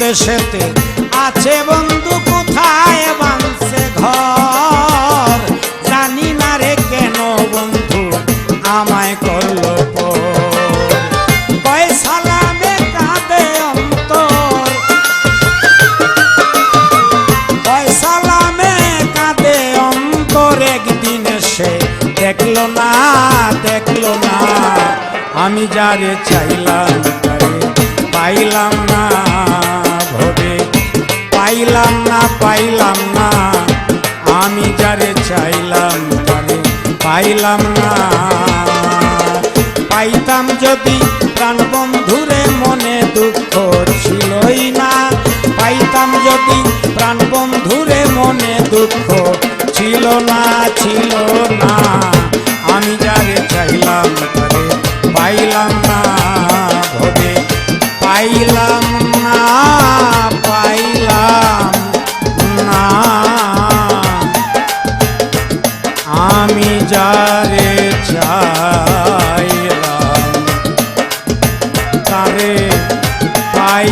দেশেতে আছে বন্ধু কোথায় বাঁধছে ঘর জানি না রে কেন বন্ধু আমায় করলো কয় সালামে কাঁদে অন্তর কয় সালামে কাঁদে অন্তর একদিন এসে দেখলো না আমি যারে চাইলাম তারে পাইলাম না ভবে পাইলাম না আমি যারে চাইলাম তারে পাইলাম না পাইতাম যদি প্রাণ বন্ধুরে মনে দুঃখ ছিলই না পাইতাম যদি প্রাণ বন্ধুরে মনে দুঃখ ছিল না আমি যারে চাইলাম তারে পাইলাম না ভবে পাইলাম না আমি যারে চাইলাম তারে পাই